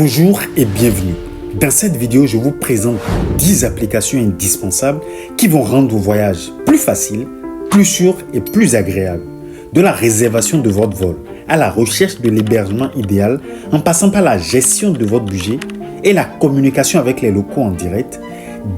Bonjour et bienvenue. Dans cette vidéo, je vous présente 10 applications indispensables qui vont rendre vos voyages plus faciles, plus sûrs et plus agréables. De la réservation de votre vol à la recherche de l'hébergement idéal, en passant par la gestion de votre budget et la communication avec les locaux en direct,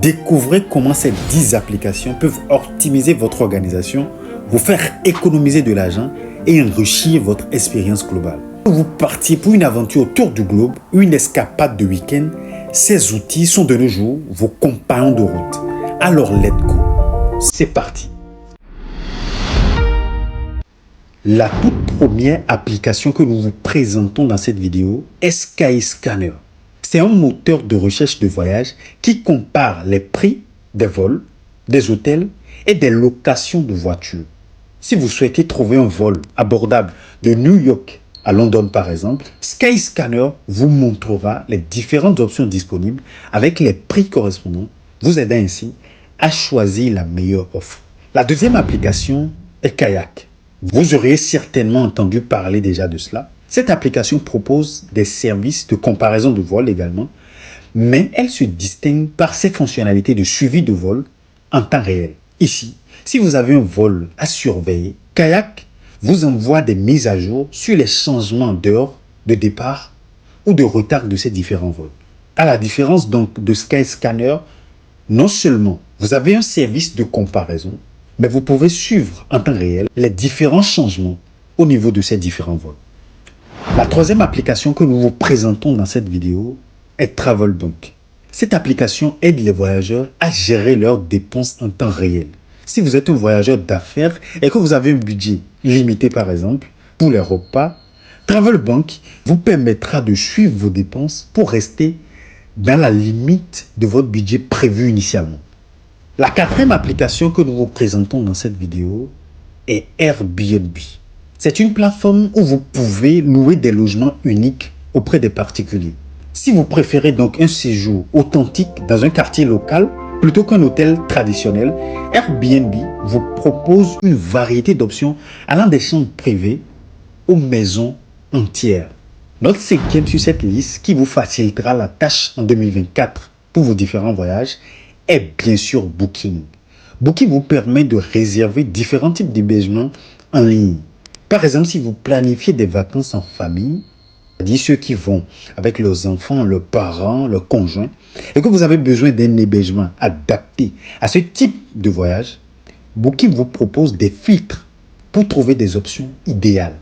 découvrez comment ces 10 applications peuvent optimiser votre organisation, vous faire économiser de l'argent et enrichir votre expérience globale. Vous partiez pour une aventure autour du globe ou une escapade de week-end, ces outils sont de nos jours vos compagnons de route. Alors let's go, c'est parti. La toute première application que nous vous présentons dans cette vidéo est Skyscanner. C'est un moteur de recherche de voyage qui compare les prix des vols, des hôtels et des locations de voitures. Si vous souhaitez trouver un vol abordable de New York à London par exemple, Skyscanner vous montrera les différentes options disponibles avec les prix correspondants, vous aidant ainsi à choisir la meilleure offre. La deuxième application est Kayak. Vous aurez certainement entendu parler déjà de cela. Cette application propose des services de comparaison de vol également, mais elle se distingue par ses fonctionnalités de suivi de vol en temps réel. Ici, si vous avez un vol à surveiller, Kayak vous envoie des mises à jour sur les changements d'heure, de départ ou de retard de ces différents vols. À la différence donc de Skyscanner, non seulement vous avez un service de comparaison, mais vous pouvez suivre en temps réel les différents changements au niveau de ces différents vols. La troisième application que nous vous présentons dans cette vidéo est TravelBunk. Cette application aide les voyageurs à gérer leurs dépenses en temps réel. Si vous êtes un voyageur d'affaires et que vous avez un budget limité par exemple pour les repas, TravelBunk vous permettra de suivre vos dépenses pour rester dans la limite de votre budget prévu initialement. La quatrième application que nous vous présentons dans cette vidéo est Airbnb. C'est une plateforme où vous pouvez louer des logements uniques auprès des particuliers. Si vous préférez donc un séjour authentique dans un quartier local plutôt qu'un hôtel traditionnel, Airbnb vous propose une variété d'options allant des chambres privées aux maisons entières. Notre cinquième sur cette liste qui vous facilitera la tâche en 2024 pour vos différents voyages est bien sûr Booking. Booking vous permet de réserver différents types d'hébergements en ligne. Par exemple, si vous planifiez des vacances en famille, c'est-à-dire ceux qui vont avec leurs enfants, leurs parents, leurs conjoints, et que vous avez besoin d'un hébergement adapté à ce type de voyage, Booking vous propose des filtres pour trouver des options idéales.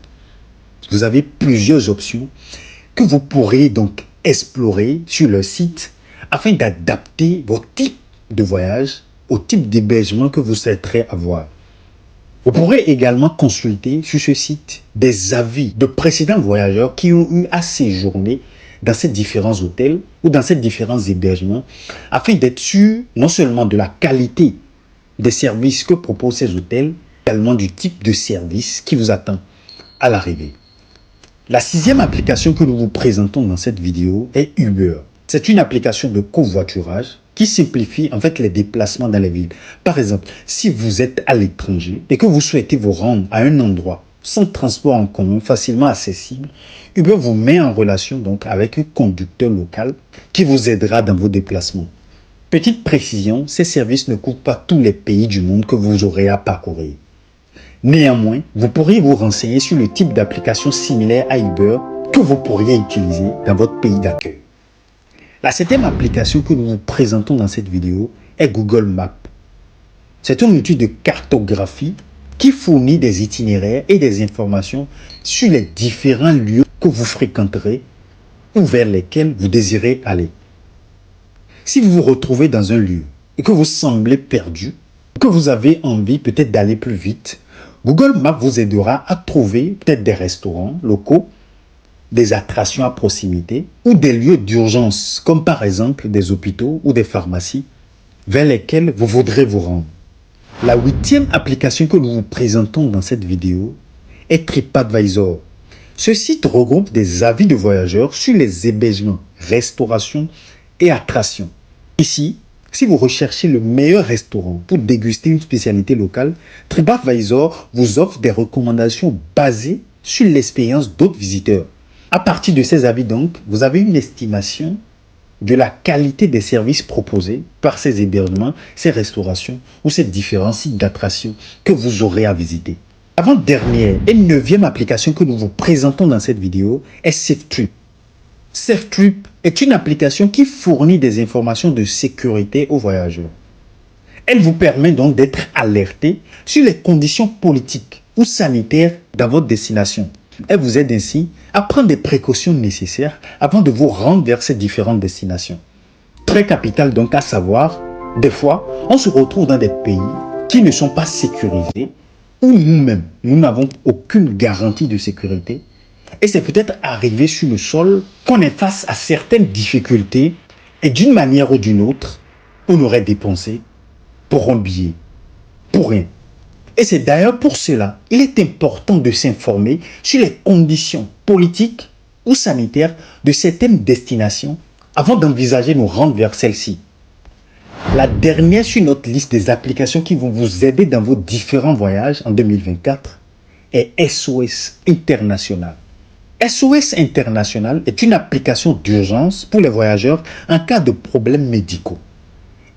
Vous avez plusieurs options que vous pourrez donc explorer sur le site afin d'adapter votre type de voyage au type d'hébergement que vous souhaiterez avoir. Vous pourrez également consulter sur ce site des avis de précédents voyageurs qui ont eu à séjourner dans ces différents hôtels ou dans ces différents hébergements afin d'être sûr non seulement de la qualité des services que proposent ces hôtels, mais également du type de service qui vous attend à l'arrivée. La sixième application que nous vous présentons dans cette vidéo est Uber. C'est une application de covoiturage qui simplifie en fait les déplacements dans les villes. Par exemple, si vous êtes à l'étranger et que vous souhaitez vous rendre à un endroit sans transport en commun, facilement accessible, Uber vous met en relation donc avec un conducteur local qui vous aidera dans vos déplacements. Petite précision, ces services ne couvrent pas tous les pays du monde que vous aurez à parcourir. Néanmoins, vous pourriez vous renseigner sur le type d'application similaire à Uber que vous pourriez utiliser dans votre pays d'accueil. La septième application que nous vous présentons dans cette vidéo est Google Maps. C'est un outil de cartographie qui fournit des itinéraires et des informations sur les différents lieux que vous fréquenterez ou vers lesquels vous désirez aller. Si vous vous retrouvez dans un lieu et que vous semblez perdu, que vous avez envie peut-être d'aller plus vite, Google Maps vous aidera à trouver peut-être des restaurants locaux, des attractions à proximité ou des lieux d'urgence, comme par exemple des hôpitaux ou des pharmacies vers lesquels vous voudrez vous rendre. La huitième application que nous vous présentons dans cette vidéo est TripAdvisor. Ce site regroupe des avis de voyageurs sur les hébergements, restaurations et attractions. Ici, si vous recherchez le meilleur restaurant pour déguster une spécialité locale, TripAdvisor vous offre des recommandations basées sur l'expérience d'autres visiteurs. À partir de ces avis donc, vous avez une estimation de la qualité des services proposés par ces hébergements, ces restaurations ou ces différents sites d'attraction que vous aurez à visiter. Avant-dernière et 9e application que nous vous présentons dans cette vidéo est SafeTrip. SafeTrip est une application qui fournit des informations de sécurité aux voyageurs. Elle vous permet donc d'être alerté sur les conditions politiques ou sanitaires dans votre destination. Elle vous aide ainsi à prendre des précautions nécessaires avant de vous rendre vers ces différentes destinations. Très capital donc à savoir, des fois, on se retrouve dans des pays qui ne sont pas sécurisés ou nous-mêmes, nous n'avons aucune garantie de sécurité. Et c'est peut-être arrivé sur le sol qu'on est face à certaines difficultés et d'une manière ou d'une autre, on aurait dépensé pour un billet, pour rien. Et c'est d'ailleurs pour cela, il est important de s'informer sur les conditions politiques ou sanitaires de certaines destinations avant d'envisager nous rendre vers celles-ci. La dernière sur notre liste des applications qui vont vous aider dans vos différents voyages en 2024 est SOS International. SOS International est une application d'urgence pour les voyageurs en cas de problèmes médicaux.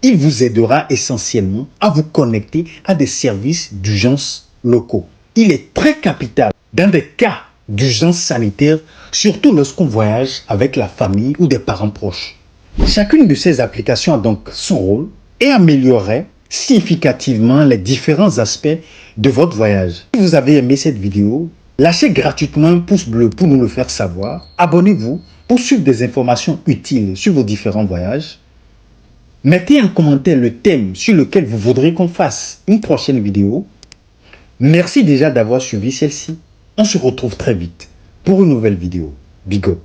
Il vous aidera essentiellement à vous connecter à des services d'urgence locaux. Il est très capital dans des cas d'urgence sanitaire, surtout lorsqu'on voyage avec la famille ou des parents proches. Chacune de ces applications a donc son rôle et améliorerait significativement les différents aspects de votre voyage. Si vous avez aimé cette vidéo, lâchez gratuitement un pouce bleu pour nous le faire savoir. Abonnez-vous pour suivre des informations utiles sur vos différents voyages. Mettez en commentaire le thème sur lequel vous voudrez qu'on fasse une prochaine vidéo. Merci déjà d'avoir suivi celle-ci. On se retrouve très vite pour une nouvelle vidéo. Big up!